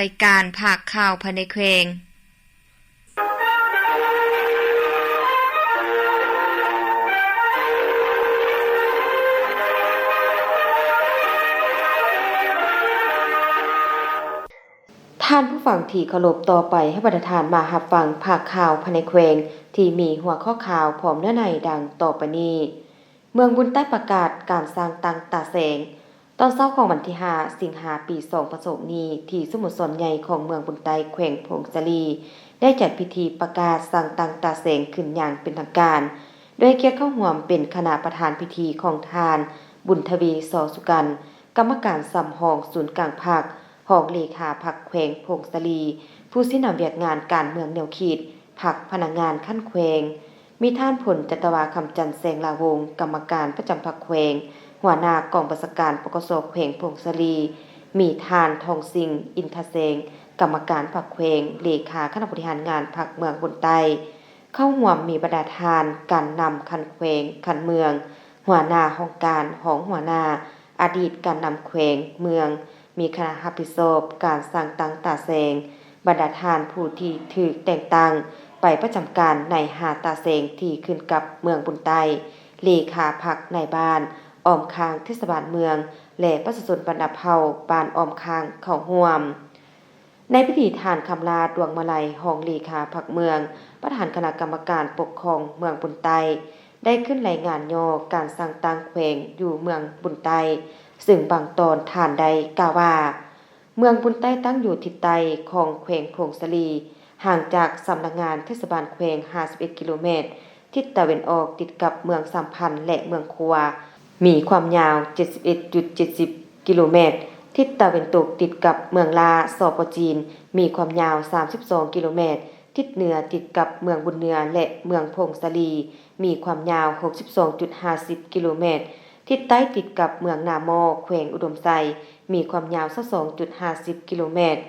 รายการภาคข่าวภายในแขวงท่านผู้ฟังที่เคารพต่อไปให้ประธานมารับฟังภาคข่าวภายในแขวงที่มีหัวข้อข่าวพร้อมเนื้อในดังต่อไปนี้เมืองบุญใต้ประกาศการสร้างตังตาแสงตอนเช้าของวันที่5สิงหาคมปี2022นี้ที่สโมสรใหญ่ของเมืองบุญใต้แขวงพงศลีได้จัดพิธีประกาศสร้างตังตาแสงขึ้นอย่างเป็นทางการโดยเกียรติเข้าร่วมเป็นคณะประธานพิธีของทานบุญทวีสสุกันกรรมการสำรองศูนย์กลางภาครองเลขาพรรคแขวงพงศลีผู้สินำเวียกงานการเมืองแนวขีดพรรคพนักงานขั้นแขวงมีท่านผลจัตวาคำจันทร์แสงลาวงศ์กรรมการประจำพรรคแขวงหัวหน้ากองประชาการปกสแขวงพงศลีมีท่านทองสิงอินทเสงกรรมการพรรคแขวงเลขาคณะบริหารงานพรรคเมืองบุญใต้เข้าร่วมมีบรรดาทานการนำคันแขวงคันเมืองหัวหน้าห้องการของหัวหน้าอดีตการนำแขวงเมืองมีคณะรับผิดชอบการสร้างตังตาแสงบรรดาทานผู้ที่ถูกแต่งตั้งไปประจำการในหาตาแสงที่ขึ้นกับเมืองบุญใต้เลขาพรรคในบ้านอ้อมค้างเทศบาลเมืองและประชาชนบรรดาเผ่าบ้านอ้อมค้างเข้าร่วมในพิธีทานคำลาดวงมาลัยห้องเลขาพรรคเมืองประธานคณะกรรมการปกครองเมืองบุญใต้ได้ขึ้นรายงานย่อการสร้างตังแขวงอยู่เมืองบุญใต้ซึ่งบางตอนทานใดกล่าวว่าเมืองบุญใต้ตั้งอยู่ทิศใต้ของแขวงพงศลีห่างจากสำนักงานเทศบาลแขวง51กิโลเมตรทิศตะวันออกติดกับเมืองสัมพันธ์และเมืองคัวมีความยาว 71.70 กิโลเมตรทิศตะวันตกติดกับเมืองลาสปจีนมีความยาว 32 กิโลเมตรทิศเหนือติดกับเมืองบุญเหนือและเมืองพงศลีมีความยาว 62.50 กิโลเมตรทิศใต้ติดกับเมืองนามอแขวงอุดมไซมีความยาว 22.50 กิโลเมตร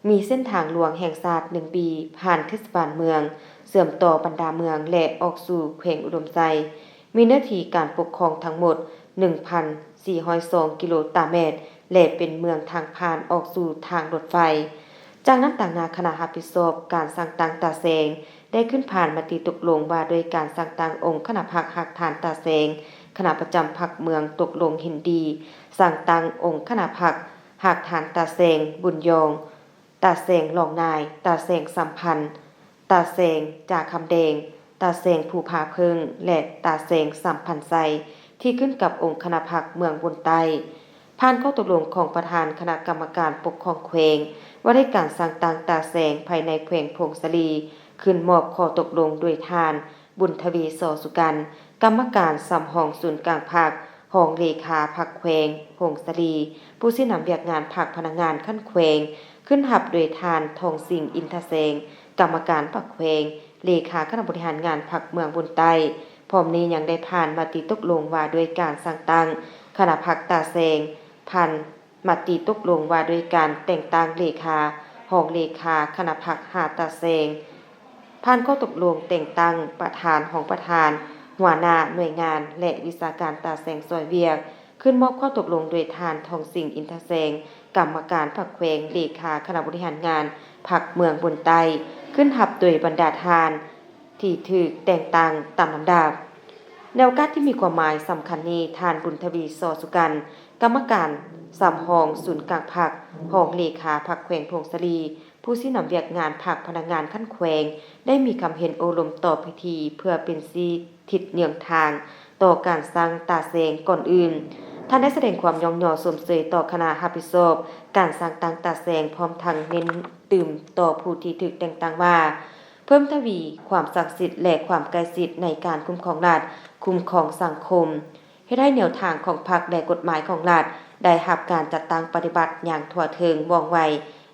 มีเส้นทางหลวงแห่งชาติ1ปีผ่านเทศบาลเมืองเสื่อมต่อบรรดาเมืองและออกสู่แขวงอุดมไซมีเนื้อที่การปกครองทั้งหมด 1,402 กิโลเมตรและเป็นเมืองทางผ่านออกสู่ทางรถไฟจากนั้นต่างนาคณะรับผิดชอบการสร้างตังตาแสงได้ขึ้นผ่านมติตกลงว่าโดยการสร้างตังองค์คณะพรรคหักฐานตาแสงคณะประจำพรรคเมืองตกลงเห็นดีสร้างตังองค์คณะพรรคหักฐานตาแสงบุญยองตาแสงหลองนายตาแสงสัมพันธ์ตาแสงจากคำแดงตาแสงภูผาเพิงและตาแสงสัมพันธ์ไซที่ขึ้นกับองค์คณะพรรคเมืองบุญใต้ผ่านข้อตกลงของประธานคณะกรรมการปกครองแขวงว่าได้การสร้างตังตาแสงภายในแขวงพงศลีขึ้นมอบข้อตกลงโดยทานบุญทวีสสุกันกรรมการสำรองศูนย์กลางภาครองเลขาพรรคแขวงพงศลีผู้สินำเวียกงานพรรคพนักงานขั้นแขวงขึ้นหับโดยทานทองสิงอินทเสงกรรมการพรรคแขวงเลขาคณะบริหารงานพรรคเมืองบุญใต้พร้อมนี้ยังได้ผ่านมติตกลงว่าด้วยการสร้างตังคณะพรรคตาแสงพันมติตกลงว่าด้วยการแต่งตั้งเลขารองเลขาคณะพรรคหาตาแสงผ่านข้อตกลงแต่งตั้งประธานของประธานหัวหน้าหน่วยงานและวิชาการตาแสงซอยเวียกขึ้นมอบข้อตกลงโดยทานทองสิงอินทแสงกรรมการพรรคแขวงเลขาคณะบริหารงานพรรคเมืองบุญใต้ขึ้นหับโดยบรรดาทานที่ถูกแต่งตั้งตามลำดับแนวการที่มีความหมายสำคัญนี้ทานบุญทวีสสุกันกรรมการสำรองศูนย์กลางพรรครองเลขาพรรคแขวงพงศลีผู้สินำเวียกงานพรรคพนักงานขั้นแขวงได้มีคำเห็นโอลมต่อพิธีเพื่อเป็นสีทิศเนืองทางต่อการสร้างตาแสงก่อนอื่นท่านได้แสดงความยองยอสมเสยต่อคณะรับผิดชอบการสร้างตังตาแสงพร้อมทั้งเน้นตื่มต่อผู้ที่ถูกแต่งตั้งว่าเพิ่มทวีความศักดิ์สิทธิ์และความใกล้ชิดในการคุ้มครองรัฐคุ้มครองสังคมให้ได้แนวทางของพรรคและกฎหมายของรัฐได้รับการจัดตั้งปฏิบัติอย่างทั่วถึงว่องไว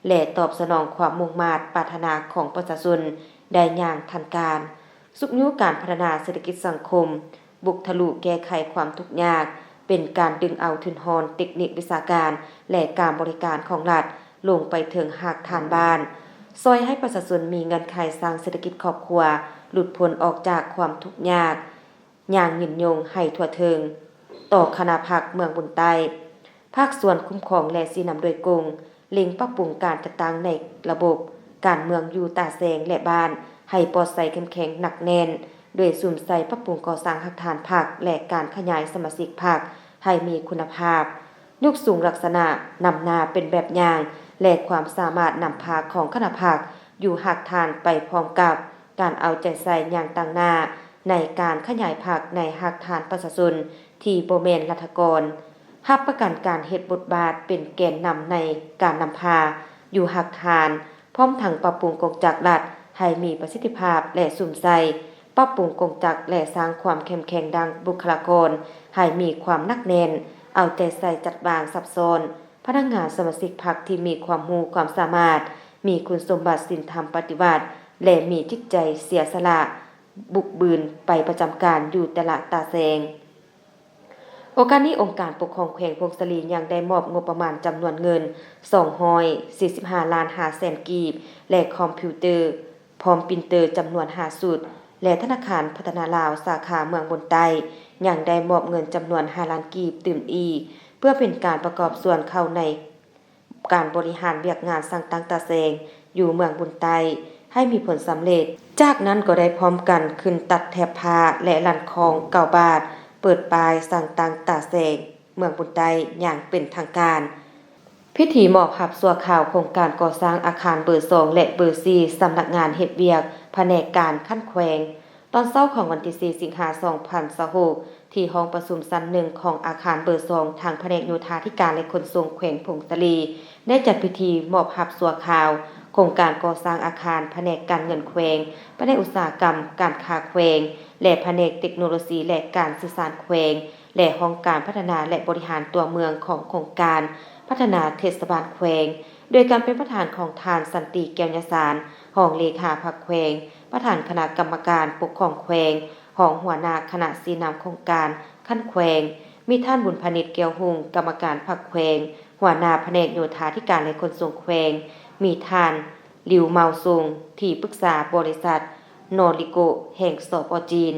และตอบสนองความมุ่งมา่ปรารถนาของประชาชนได้อย่างทันการสุขยุการพัฒนาเศรษฐกิจสังคมบุกทะลุแก้ไขความทุกข์ยากเป็นการดึงเอาทุนฮอนเทคนิควิชาการและการบริการของรัฐลงไปถึงหากฐานบ้านซอยให้ประชาชนมีเงินไขสร้างเศรษฐกิจครอบครัวหลุดพ้นออกจากความทุกข์ยากอย่างยืนยงให้ทั่วถึงต่อคณะพรรคเมืองบุญใต้ภาคส่วนคุ้มครองและสีนำโดยกง เล็งปรับปรุงการจัดตั้งในระบบการเมืองอยู่ตาแสงและบ้านให้ปลอดภัยเข้มแข็งหนักแน่นโดยสุ่มใส่ปรับปรุงก่อสร้างหลักฐานพรรคและการขยายสมาชิกพรรคให้มีคุณภาพยกสูงลักษณะนำหน้าเป็นแบบอย่างและความสามารถนำพาของคณะพรรคอยู่หักฐานไปพร้อมกับการเอาใจใส่อย่างต่างหน้าในการขยายพรรคในหักฐานประชาชนที่บ่แม่นรัฐกรรับประกันการเฮ็ดบทบาทเป็นแกนนำในการนำพาอยู่หักฐานพร้อมทั้งปรับปรุงกองจักรรัฐให้มีประสิทธิภาพและสุ่มใส่ปรับปรุงกองจักรและสร้างความเข้มแข็งดังบุคลากรให้มีความหนักแน่นเอาใจใส่จัดวางซับซ้อนพนักงานสมาชิกพรรคที่มีความรู้ความสามารถมีคุณสมบัติศีลธรรมปฏิบัติและมีจิตใจเสียสละบุกบืนไปประจำการอยู่แต่ละตาแสงโอกาสนี้องค์การปกครองแขวงพงศลียังได้มอบงบประมาณจำนวนเงิน245 ล้าน5แสนกีบและคอมพิวเตอร์พร้อมปรินเตอร์จำนวน5ชุดและธนาคารพัฒนาลาวสาขาเมืองบนใต้ยังได้มอบเงินจำนวน5ล้านกีบตื่นอีกเพื่อเป็นการประกอบส่วนเข้าในการบริหารเวียกงานสร้างตั้งตาแสงอยู่เมืองบนใต้ให้มีผลสำเร็จจากนั้นก็ได้พร้อมกันขึ้นตัดแถบผ้าและลันคอง9 บาทเปิดปลายสร้างตั้งตาแสงเมืองบนใต้อย่างเป็นทางการพิธีมอบรับสั่วข่าวโครงการก่อสร้างอาคารเบอร์2และเบอร์4สำนักงานเฮ็ดเวียกแผนกการขั้นแขวงตอนเช้าของวันที่4สิงหาคม2026ที่ห้องประชุมชั้น1ของอาคารเบอร์2ทางแผนกโยธาธิการและขนส่งแขวงพงศลีได้จัดพิธีมอบรับสั่วข่าวโครงการก่อสร้างอาคารแผนกการเงินแขวงแผนกอุตสาหกรรมการค้าแขวงและแผนกเทคโนโลยีและการสื่อสารแขวงและห้องการพัฒนาและบริหารตัวเมืองของโครงการพัฒนาเทศบาลแขวงโดยการเป็นประธานของทานสันติแก้วยสารรองเลขาพรรคแขวงประธานคณะกรรมการปกครองแขวงรองหัวหน้าคณะสีนำโครงการขั้นแขวงมีท่านบุญพนิชแก้วหุงกรรมการพรรคแขวงหัวหน้าแผนกโยธาธิการและขนส่งแขวงมีท่านลิวเมาซุงที่ปรึกษาบริษัทโนริโกแห่งสป.จีน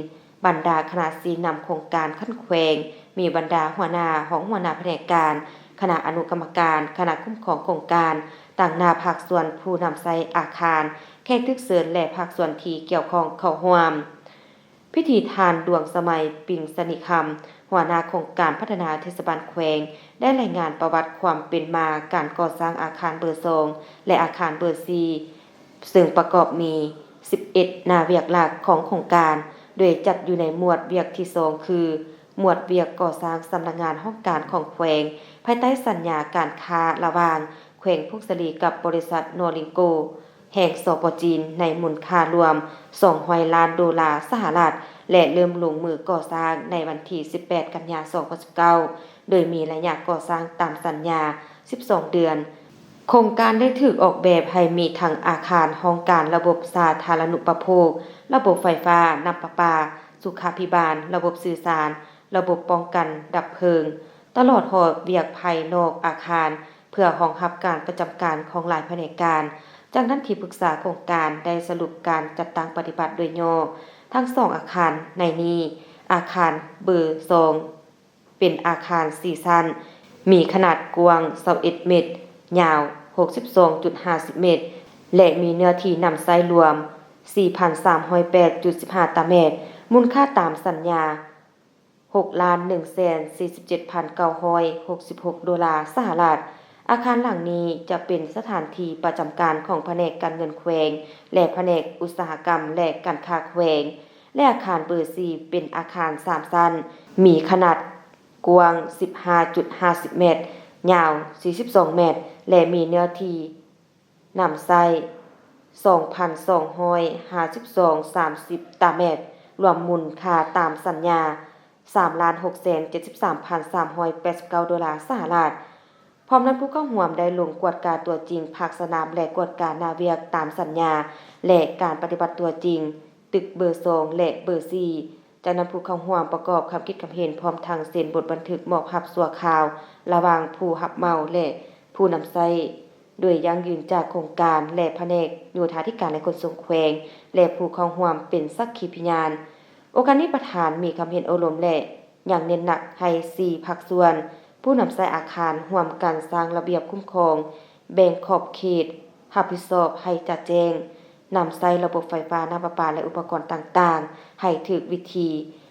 บรรดาคณะสีนำโครงการขั้นแขวงมีบรรดาหัวหน้าของหัวหน้าแผนกการคณะอนุกรรมการคณะคุ้มครองโครงการต่างหน้าภาคส่วนผู้นำใช้อาคารแขกทึกเชิญและภาคส่วนที่เกี่ยวข้องเข้าร่วมพิธีทานดวงสมัยปิ่งสนิคำหัวหน้าโครงการพัฒนาเทศบาลแขวงได้รายงานประวัติความเป็นมาการก่อสร้างอาคารเบอร์2และอาคารเบอร์4ซึ่งประกอบมี11หน้าเวียกหลักของโครงการโดยจัดอยู่ในหมวดเวียกที่2คือหมวดเวียกก่อสร้างสำนักงานห้องการของแขวงภายใต้สัญญาการค้าระหว่างแขวงพงศลีกับบริษัทโนริโกแห่งสป.จีนในมูลค่ารวม$200 ล้านสหรัฐและเริ่มลงมือก่อสร้างในวันที่18 กันยายน 2019โดยมีระยะก่อสร้างตามสัญญา12 เดือนโครงการได้ถูกออกแบบให้มีทั้งอาคารห้องการระบบสาธารณูปโภคระบบไฟฟ้าน้ำประปาสุขาภิบาลระบบสื่อสารระบบป้องกันดับเพลิงตลอดหอเวียกภายนอกอาคารเพื่อรองรับการประจำการของหลายแผนกการจากนั้นที่ปรึกษาโครงการได้สรุปการจัดตั้งปฏิบัติโดยย่อทั้ง2อาคารในนี้อาคารเบอร์2เป็นอาคาร4ชั้นมีขนาดกว้าง21 เมตรยาว 62.50 เมตรและมีเนื้อที่นำใช้รวม 4,308.15 ตารางเมตรมูลค่าตามสัญญา$6,147,966 สหรัฐอาคารหลังนี้จะเป็นสถานที่ประจำการของแผนกการเงินแขวงและแผนกอุตสาหกรรมและการค้าแขวงและอาคารเบอร์4เป็นอาคาร3ชั้นมีขนาดกว้าง 15.50 เมตรยาว 42 เมตรและมีเนื้อที่นำใช้ 2,252.30 ตารางเมตรรวมมูลค่าตามสัญญา$3,673,389 สหรัฐพร้อมนั้นผู้เข้าร่วมได้ลงกวดการตัวจริงภาคสนามและกวดการหน้าเวียกตามสัญญาและการปฏิบัติตัวจริงตึกเบอร์2และเบอร์4จากนั้นผู้เข้าร่วมประกอบคำคิดความเห็นพร้อมทั้งเซ็นบทบันทึกมอบรับสั่วข่าวระหว่างผู้รับเหมาและผู้นำใช้โดยยั่งยืนจากโครงการและแผนกโยธาธิการและขนส่งแขวงและผู้เข้าร่วมเป็นสักขีพยานโอกาสนี้ประธานมีความเห็นอบรมและอย่างเน้นหนักให้4ภาคส่วนผู้นำใช้อาคารร่วมกันสร้างระเบียบคุ้มครอง แบ่งขอบเขตรับผิดชอบให้ชัดแจ้งนำใช้ระบบไฟฟ้าน้ำประปาและอุปกรณ์ต่างๆให้ถูกวิธี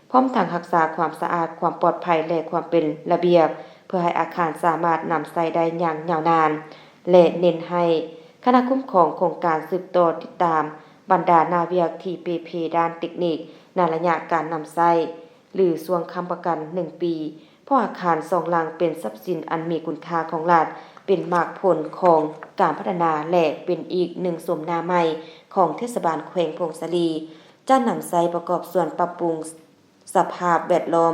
พร้อมทั้งรักษาความสะอาดความปลอดภัยและความเป็นระเบียบเพื่อให้อาคารสามารถนำใช้ได้อย่างยาวนานและเน้นให้คณะคุ้มครองโครงการสืบต่อติดตามบรรดานาเวียกที่เปด้านเทคนิคในระยะการนำใช้หรือส่วงค้ำประกัน1ปีเพราะอาคาร2หลังเป็นทรัพย์สินอันมีคุณค่าของรัฐเป็นมากผลของการพัฒนาและเป็นอีกหนึ่งสมนาใหม่ของเทศบาลแขวงพงศลีจะนำใช้ประกอบส่วนปรับปรุงสภาพแวดล้อม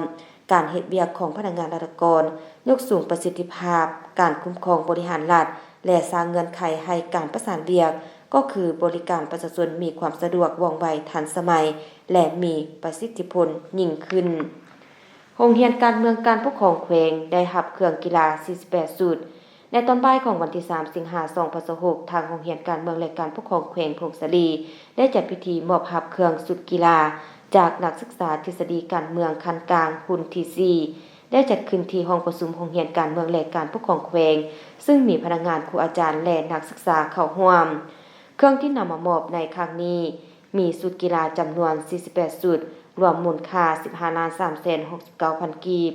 การเฮ็ดเวียกของพนักงานราชการยกสูงประสิทธิภาพการคุ้มครองบริหารรัฐและสร้างเงื่อนไขให้การประสานเวียกก็คือบริการประชาชนมีความสะดวกว่องไวทันสมัยและมีประสิทธิผลยิ่งขึ้นโรงเรียนการเมืองการปกครองแขวงได้รับเครื่องกีฬา48ชุดในตอนบ่ายของวันที่3สิงหาคม2026ทางโรงเรียนการเมืองและการปกครองแขวงพงศลีได้จัดพิธีมอบรับเครื่องชุดกีฬาจากนักศึกษาทฤษฎีการเมืองขั้นกลางรุ่นที่4ได้จัดขึ้นที่ห้องประชุมโรงเรียนการเมืองและการปกครองแขวงซึ่งมีพนักงานครูอาจารย์และนักศึกษาเข้าร่วมเครื่องที่นำมามอบในครั้งนี้มีชุดกีฬาจำนวน48ชุดรวมมูลค่า 15,369,000 กีบ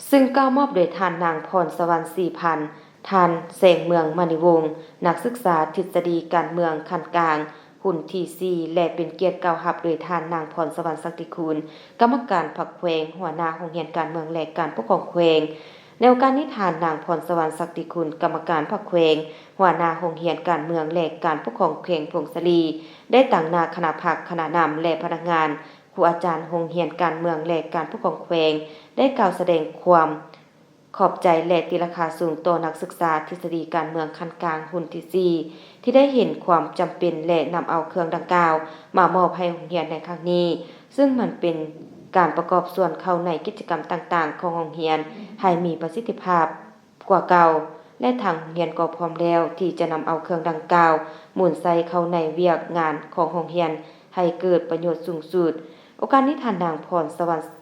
ซึ่งก้าวมอบโดยท่านนางพรสวรรค์ 4,000 ท่านแสงเมืองมณีวงศ์นักศึกษาทฤษฎีการเมืองขั้นกลางหุ่นที่4และเป็นเกียรติกล่าวรับโดยท่านนางพรสวรรค์ศักดิคุณกรรมการพรรคแขวงหัวหน้าโรงเรียนการเมืองและการปกครองแขวงในโอกาสนี้ท่านนางพรสวรรค์ศักดิคุณกรรมการพรรคแขวงหัวหน้าโรงเรียนการเมืองและการปกครองแขวงพงศลีได้ตั้งหน้าคณะพรรคคณะนำและพนักงานครูอาจารย์โรงเรียนการเมืองและการปกครองแขวงได้กล่าวแสดงความขอบใจและตีราคาสูงต่อนักศึกษาทฤษฎีการเมืองขั้นกลางรุ่นที่4ที่ได้เห็นความจำเป็นและนำเอาเครื่องดังกล่าวมามอบให้โรงเรียนในครั้งนี้ซึ่งมันเป็นการประกอบส่วนเข้าในกิจกรรมต่างๆของโรงเรียนให้มีประสิทธิภาพกว่าเก่าและทางโรงเรียนก็พร้อมแล้วที่จะนำเอาเครื่องดังกล่าวหมุนใส่เข้าในเวียกงานของโรงเรียนให้เกิดประโยชน์สูงสุดโอกาสนี้ท่านนางพรสวรรค์ 4,000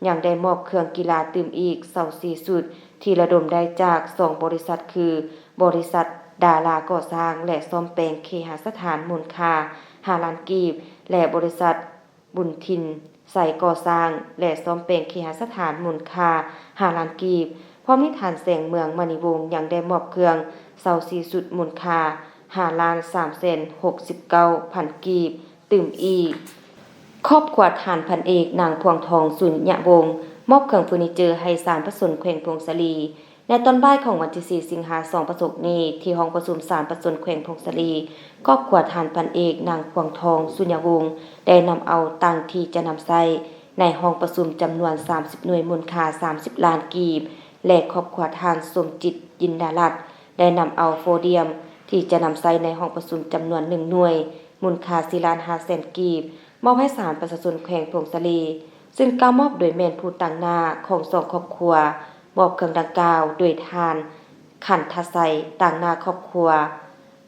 ยังได้มอบเครื่องกีฬาตื่มอีก24ชุดที่ระดมได้จาก2บริษัทคือบริษัทดาราก่อสร้างและซ่อมแปลงเคหสถานมูลค่า5ล้านกีบและบริษัทบุญทินใส่ก่อสร้างและซ่อมแปลงเคหสถานมูลค่า5ล้านกีบพร้อมนี้ท่านแสงเมืองมณีวงศ์ยังได้มอบเครื่อง24ชุดมูลค่า5,369,000 กีบตื่มอีกครอบครัวทานพันเอกนางพวงทองสุญญวงศ์มอบเครื่องเฟอร์นิเจอร์ให้ศาลประสนแขวงพงศลีในตอนบ่ายของวันที่4สิงหาคม2026นี้ที่ห้องประชุมศาลประสนแขวงพงศลีครอบครัวทานพันเอกนางพวงทองสุญญวงศ์ได้นำเอาตังที่จะนำใช้ในห้องประชุมจำนวน30หน่วยมูลค่า30ล้านกีบและครอบครัวทานสมจิตยินดารัตน์ได้นำเอาโฟเดียมที่จะนำใช้ในห้องประชุมจำนวน1หน่วยมูลค่า4ล้าน5แสนกีบมอบให้ศาลประชาชนแขวงพงศลีซึ่งกล่าวมอบโดยแม่นผู้ตั้งหน้าของ2ครอบครัวมอบเครื่องดังกล่าวโดยทานขันทไสตั้งหน้าครอบครัว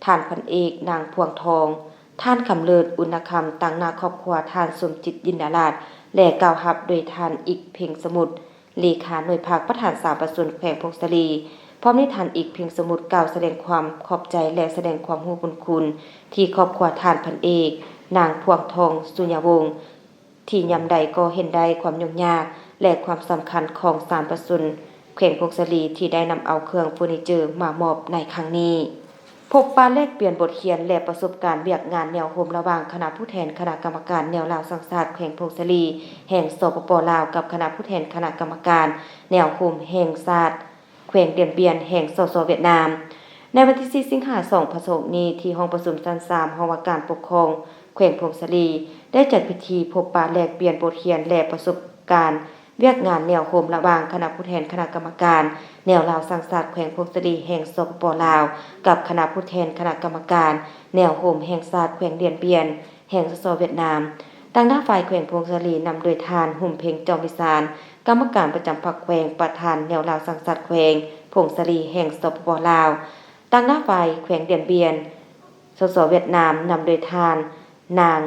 ท่านพันเอกนางพวงทองท่านคำเลิศอุณคำตั้งหน้าครอบครัวท่านสมจิตยินดาราชและกล่าวรับโดยท่านอีกเพ่งสมุทรเลขาหน่วยภาคประธานศาลประชาชนแขวงพงศลีพร้อมด้วยท่านอีกเพ่งสมุทรกล่าวแสดงความขอบใจและแสดงความรู้บุญคุณที่ครอบครัวท่านพันเอกนางพวงทองสุญญวงศ์ที่ยามใดก็เห็นได้ความยุ่งยากและความสำคัญของศาลประชาชนแขวงพงศลีที่ได้นำเอาเครื่องเฟอร์นิเจอร์มามอบในครั้งนี้พบปะแลกเปลี่ยนบทเรียนและประสบการณ์เวียกงานแนวโฮมระหว่างคณะผู้แทนคณะกรรมการแนวลาวสังสาสตร์แขวงพงศลีแห่งสปป.ลาวกับคณะผู้แทนคณะกรรมการแนวโฮมแห่งศาสตร์แขวงเดียนเบียนแห่งสสเวียดนามในวันที่4สิงหาคม2026นี้ที่ห้องประชุมชั้น3ห้องว่าการปกครองแขวงพงศลีได้จัดพิธีพบปะแลกเปลี่ยนบทเรียนและประสบการณ์เวียกงานแนวโฮมระหว่างคณะผู้แทนคณะกรรมการแนวลาวสังสาสตร์แขวงพงศลีแห่งสปป.ลาวกับคณะผู้แทนคณะกรรมการแนวโฮมแห่งศาสตร์แขวงเดียนเบียนแห่งสสเวียดนามตั้งหน้าฝ่ายแขวงพงศลีนำโดยทานหุ่มเพ็งจอมวิสารกรรมการประจำพรรคแขวงประธานแนวลาวสังสาสตร์แขวงพงศลีแห่งสปป.ลาวตั้งหน้าฝ่ายแขวงเดียนเบียนสสเวียดนามนำโดยทานนาง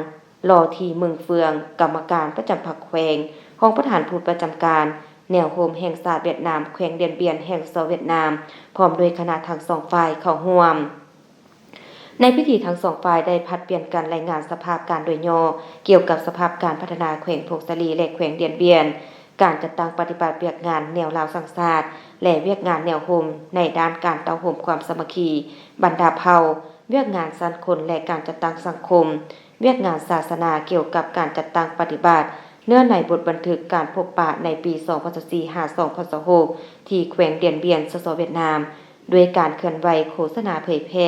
ลอทีเมืองเฟืองกรรมการประจำพรรคแขวงห้องประธานผู้ประจำการ แนวโฮมแห่งชาติเวียดนามแขวงเดียนเบียนแห่งเวียดนามพร้อมด้วยคณะทั้งสองฝ่ายเข้าร่วมในพิธีทั้งสองฝ่ายได้ผัดเปลี่ยนกันรายงานสภาพการโดยย่อเกี่ยวกับสภาพการพัฒนาแขวงพงศลีและแขวงเดียนเบียนการจัดตั้งปฏิบัติเวียกงานแนวราวสังสาสตร์และเวียกงานแนวโฮมในด้านการเต้าโฮมความสามัคคีบรรดาเผ่าเวียกงานสันคนและการจัดตั้งสังคมเวียกงานศาสนาเกี่ยวกับการจัดตั้งปฏิบัติเนื่องในบทบันทึกการพบปะในปี 2004-2026 ที่แขวงเดียนเบียนสสเวียดนามด้วยการเคลื่อนไหวโฆษณาเผยแพร่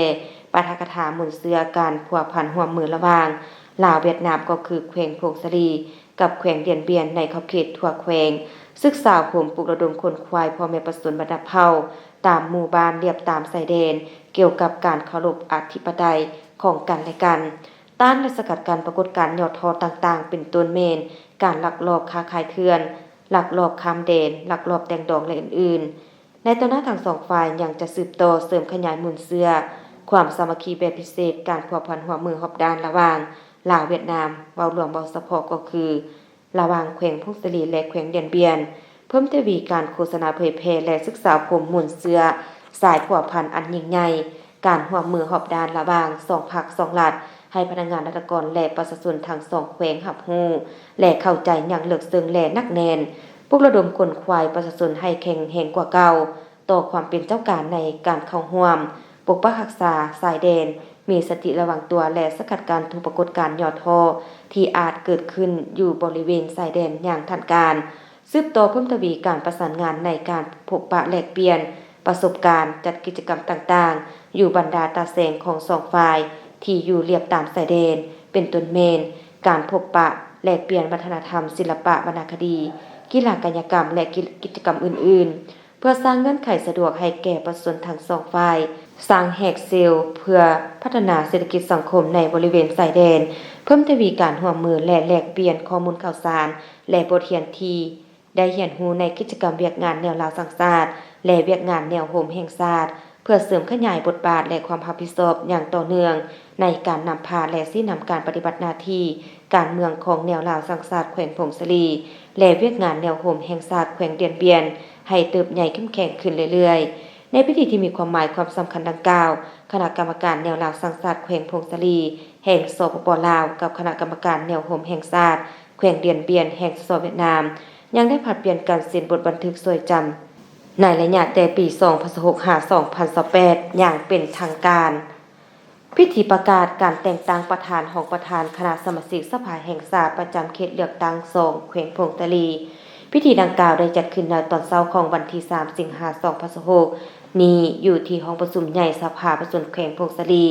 ปาฐกถาหมุนเสือการพัวพันร่วมมือระหว่างลาวเวียดนามก็คือแขวงพงศลีกับแขวงเดียนเบียนในขอบเขตทั่วแขวงศึกษาโฮมปลุกระดมคนควายพ่อแม่ประชาชนบรรดาเผ่าตามหมู่บ้านเรียบตามชายแดนเกี่ยวกับการเคารพอธิปไตยของกันและกันต้านและสกัดกั้นปรากฏการณ์ยอดทอต่างๆเป็นต้นเมนการลักลอบค้าขายเถื่อนลักลอบข้ามแดนลักลอบแต่งดองและอื่นๆในตอนหน้าทั้งสองฝ่ายยังจะสืบต่อเสริมขยายมูลเสื้อความสามัคคีแบบพิเศษการพัวพันหัวมือหอบด้านระหว่างลาวเวียดนามเว้ารวมเว้าเฉพาะก็คือระหว่างแขวงพงศลีและแขวงเดียนเบียนเพิ่มทวีการโฆษณาเผยแพร่และศึกษาผมมูลเสื้อสายพัวพันอันยิ่งใหญ่การหัวมือหอบด้านระหว่าง2ภาค2รัฐให้พนักงานราชการและประชาชนทั้งสองแขวงรับรู้และเข้าใจอย่างลึกซึ้งและนักแน่นปลุกระดมคนควายประชาชนให้แข็งแรงกว่าเก่าต่อความเป็นเจ้าการในการเข้าร่วมปกปักรักษาสายแดนมีสติระวังตัวและสกัดกั้นทุกปรากฏการณ์ย่อท้อที่อาจเกิดขึ้นอยู่บริเวณชายแดนอย่างทันการสืบต่อเพิ่มทวีการประสานงานในการพบปะแลกเปลี่ยนประสบการณ์จัดกิจกรรมต่างๆอยู่บรรดาตาแสงของสองฝ่ายที่อยู่เรียบตามชายแดนเป็นต้นเมนการพบปะแลกเปลี่ยนวัฒนธรรมศิลปะวรรณคดีกีฬากายกรรมและกิจกรรมอื่นๆเพื่อสร้างเงื่อนไขสะดวกให้แก่ประชาชนทั้งสองฝ่ายสร้างแหกเซลล์เพื่อพัฒนาเศรษฐกิจสังคมในบริเวณชายแดนเพิ่มทวีการร่วมมือและแลกเปลี่ยนข้อมูลข่าวสารและบทเรียนที่ได้เรียนรู้ในกิจกรรมเวียกงานแนวราวสังสาสตร์และเวียกงานแนวโฮมแห่งชาติเพื่อเสริมขยายบทบาทและความรับผิดชอบอย่างต่อเนื่องในการนำพาและชี้นำการปฏิบัติหน้าที่การเมืองของแนวราวสังสาสตร์แขวงพงศลีและเวียกงานแนวโฮมแห่งชาติแขวงเดียนเบียนให้เติบใหญ่เข้มแข็งขึ้นเรื่อยๆในพิธีที่มีความหมายความสำคัญดังกล่าวคณะกรรมการแนวราวสังสาสตร์แขวงพงศลีแห่งสปป.ลาวกับคณะกรรมการแนวโฮมแห่งชาติแขวงเดียนเบียนแห่งสปป.เวียดนามยังได้ผลัดเปลี่ยนการเซ็นบทบันทึกสวยจำในระยะแต่ปี 2006-2028 อย่างเป็นทางการพิธีประกาศการแต่งตั้งประธานของประธานคณะสมาชิกสภาแห่งชาติประจำเขตเลือกตั้ง2แขวงพงศลีพิธีดังกล่าวได้จัดขึ้นในตอนเช้าของวันที่ 3 สิงหาคม 2026 นี้อยู่ที่ห้องประชุมใหญ่สภาประชาชนแขวงพงศลี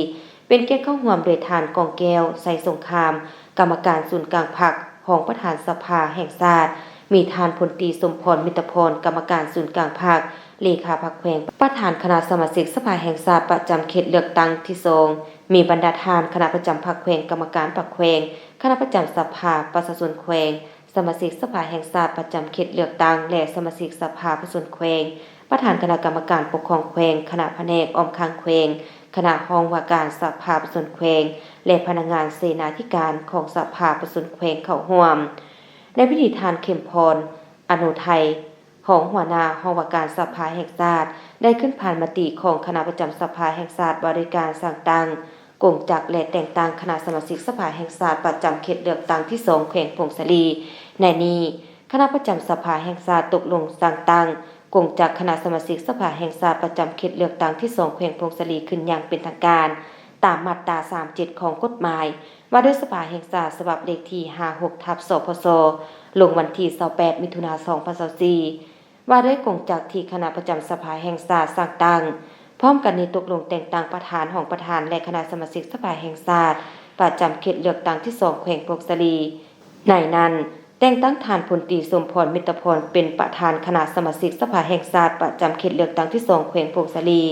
เป็นเกียรติเข้าร่วมโดยทานกองแก้วไสสงครามกรรมการศูนย์กลางพรรคของประธานสภาแห่งชาติมีทานพลตรีสมพรมิตรพรกรรมการศูนย์กลางพรรคเลขาพรรคแขวงประธานคณะสมาชิกสภาแห่งชาติประจำเขตเลือกตั้งที่2มีบรรดาทานคณะประจำพรรคแขวงกรรมการพรรคแขวงคณะประจำสภาประชาชนแขวงสมาชิกสภาแห่งชาติประจำเขตเลือกตั้งและสมาชิกสภาประชาชนแขวงประธานคณะกรรมการปกครองแขวงคณะแผนกออมคางแขวงคณะห้องว่าการสภาประชาชนแขวงและพนักงานเสนาธิการของสภาประชาชนแขวงเข้าร่วมในพิธีทานเข้มพรอนุทัยของหัวหน้าห้องว่าการสภาแห่งชาติได้ขึ้นผ่านมติของคณะประจำสภาแห่งชาติบริการสั่งตั้งกงจักและแต่งตั้งคณะสมาชิกสภาแห่งชาติประจำเขตเลือกตั้งที่2แขวงพงศลีในนี้คณะประจำสภาแห่งชาติตกลงสั่งตั้งกงจักคณะสมาชิกสภาแห่งชาติประจำเขตเลือกตั้งที่2แขวงพงศลีขึ้นอย่างเป็นทางการตามมาตรา37ของกฎหมายว่าด้วยสภาแห่งชาติฉบับเลขที่56/สพสลงวันที่28มิถุนายน2024ว่าด้วยกงจักที่คณะประจำสภาแห่งชาติสั่งตั้งพร้อมกันนี้ตกลงแต่งตั้งประธานของประธานและคณะสมาชิกสภาแห่งชาติประจำเขตเลือกตั้งที่2แขวงพงศลีในนั้นแต่งตั้งทานพลตรีสมพรมิตรพรเป็นประธานคณะสมาชิกสภาแห่งชาติประจำเขตเลือกตั้งที่2แขวงพงศลี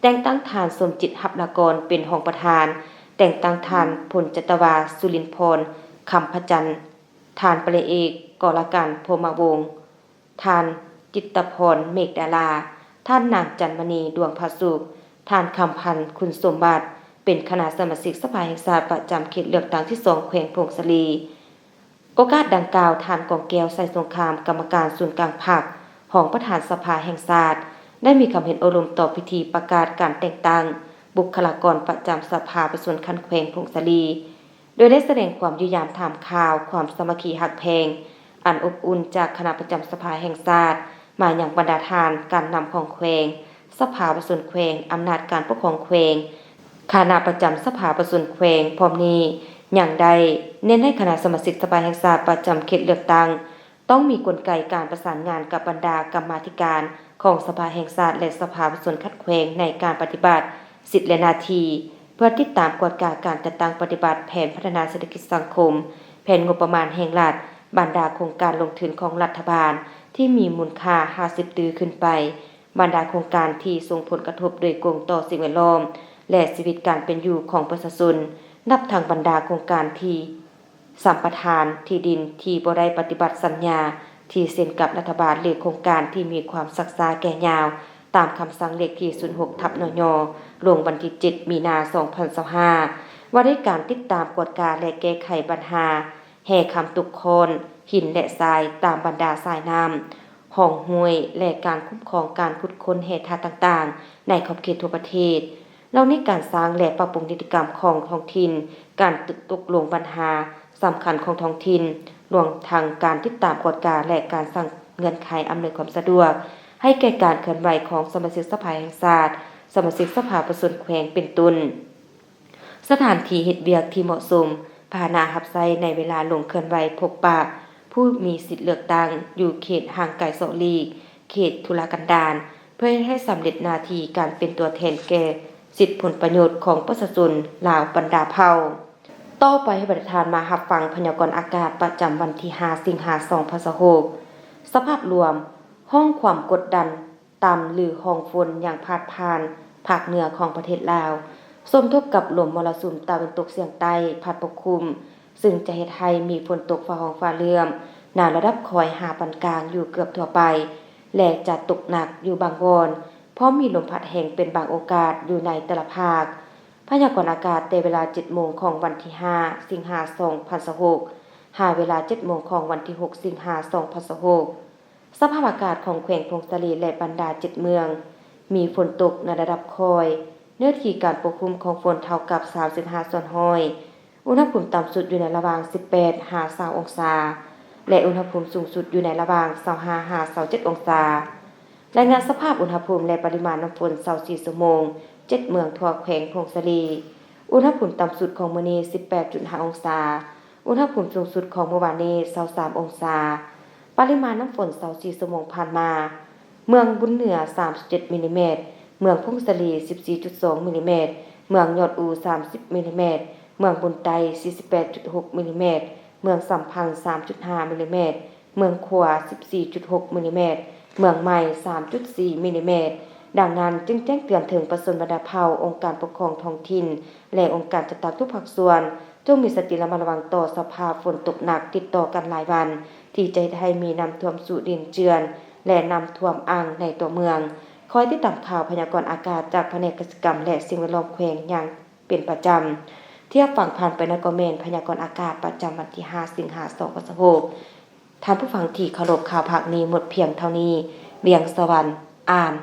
แต่งตั้งทานสมจิตหับนากรเป็นรองประธานแต่งตั้งทานพลจตวาสุรินทร์พรคำพจันทร์ทานปริเอกกรกันพรหมวงศ์ทานจิตตพรเมฆดาราท่านนางจันมณีดวงผาสุขท่านคำพันธ์คุณสมบัติเป็นคณะสมาชิกสภาแห่งชาติประจำเขตเลือกตั้งที่2แขวงพงศลี โอกาสดังกล่าวทานกองแก้วใส่สงครามกรรมการศูนย์กลางภาคของประธานสภาแห่งชาติได้มีความเห็นอารมณ์ต่อพิธีประกาศการแต่งตั้งบุคลากรประจำสภาประชาชนคันแขวงพงศลีโดยได้แสดงความยุยามถามข่าวความสามัคคีหักแพงอันอบอุ่นจากคณะประจำสภาแห่งชาติมาอย่างบรรดาทานการนำของแขวงสภาประชาชนแขวงอำนาจการปกครองแขวงคณะประจำสภาประชาชนแขวงพร้อมนี้อย่างใดเน้นให้คณะสมาชิกสภาแห่งชาติประจำเขตเลือกตั้งต้องมีกลไกการประสานงานกับบรรดากรรมาธิการของสภาแห่งชาติและสภาประชาชนคัดแขวงในการปฏิบัติสิทธิและหน้าที่เพื่อติดตามกฎการจัดตั้งปฏิบัติแผนพัฒนาเศรษฐกิจสังคมแผนงบประมาณแห่งรัฐบรรดาโครงการลงทุนของรัฐบาลที่มีมูลค่า50 ตื้อขึ้นไปบรรดาโครงการที่ส่งผลกระทบโดยตรงต่อสิ่งแวดล้อมและชีวิตการเป็นอยู่ของประชาชนนับทางบรรดาโครงการที่สัมปทานที่ดินที่บ่ได้ปฏิบัติสัญญาที่เซ็นกับรัฐบาลหรือโครงการที่มีความซักซ้าแก่ยาวตามคำสั่งเลขที่06/นย.ลงวันที่7 มีนาคม 2025ว่าด้วยการติดตามกฎการและแก้ไขปัญหาแห่คำตุกโคนหินและทรายตามบรรดาสายน้ำห้องห้วยและการคุ้มครองการขุดค้นเหตุต่างๆในขอบเขตทั่วประเทศเราในการสร้างและปรับปรุงนิติกรรมของท้องถิ่นการตกลงปัญหาสำคัญของท้องถิ่นรวมทั้งการติดตามกฎการและการสร้างเงื่อนไขอำนวยความสะดวกให้แก่การเคลื่อนไหวของสมาชิกสภาแห่งชาติสมาชิกสภาประชาชนแขวงเป็นต้นสถานที่เฮ็ดเวียกที่เหมาะสมพาหนะรับใช้ในเวลาลงเคลื่อนไหวพบปะผู้มีสิทธิเลือกตั้งอยู่เขตห่างไกลโซลีเขตทุรกันดารเพื่อให้สำเร็จหน้าที่การเป็นตัวแทนแก่สิทธิผลประโยชน์ของประชาชนลาวบรรดาเผ่าต่อไปให้ประธานมารับฟังพยากรณ์อากาศประจำวันที่5 สิงหาคม 2026สภาพรวมห้องความกดดันต่ำหรือห้องฝนอย่างพาดผ่านภาคเหนือของประเทศลาวสมทบกับลมมรสุมตะวันตกเฉียงใต้พัดปกคลุมซึ่งจะเฮ็ดให้มีฝนตกฟ้าร้องฟ้าเลื่อมในระดับคอยปานกลางอยู่เกือบทั่วไปและจะตกหนักอยู่บางวอนพร้อมมีลมพัดแรงเป็นบางโอกาสอยู่ในแต่ละภาคพยากรณ์อากาศในเวลา 7 โมงของวันที่5 สิงหาคม 2026หาเวลา 7 โมงของวันที่6 สิงหาคม 2026สภาพอากาศของแขวงพงศลีและบรรดา7เมืองมีฝนตกในระดับคอยเนื้อที่การปกคลุมของฝนเท่ากับ35ส่วนห้อยอุณหภูมิต่ำสุดอยู่ในระหว่าง18 20 องศาและอุณหภูมิสูงสุดอยู่ในระหว่าง25 27 องศารายงานสภาพอุณหภูมิและปริมาณน้ำฝน24 ชั่วโมง7เมืองทั่วแขวงพงศลีอุณหภูมิต่ำสุดของมื้อนี้ 18.5 องศาอุณหภูมิสูงสุดของเมื่อวานนี้23 องศาปริมาณน้ำฝน24 ชั่วโมงผ่านมาเมืองบุญเหนือ37 มิลลิเมตรเมืองพงศลี 14.2 มิลลิเมตรเมืองยอดอู30 มิลลิเมตรเมืองบุญไต 48.6 มิลลิเมตรเมืองสำพัง 3.5 มิลลิเมตรเมืองขวา 14.6 มิลลิเมตรเมืองใหม่ 3.4 มิลลิเมตรดังนั้นจึงแจ้งเตือนถึงประชาชนบรรดาเผ่าองค์การปกครองท้องถิ่นและองค์การจัดตั้งทุกภาคส่วนจงมีสติระมัดระวังต่อสภาพฝนตกหนักติดต่อกันหลายวันที่จะให้มีน้ำท่วมสู่ดินเจือนและน้ำท่วมอ่างในตัวเมืองคอยติดตามข่าวพยากรณ์อากาศจากแผนกเกษตรกรรมและสิ่งแวดล้อมแขวงอย่างเป็นประจำเทียบฟังผ่านไปในคอมเมนต์พยากรณ์อากาศประจำวันที่5 สิงหาคม 2026ท่านผู้ฟังที่เคารพข่าวภาคนี้หมดเพียงเท่านี้เวียงสวรรค์อ่าน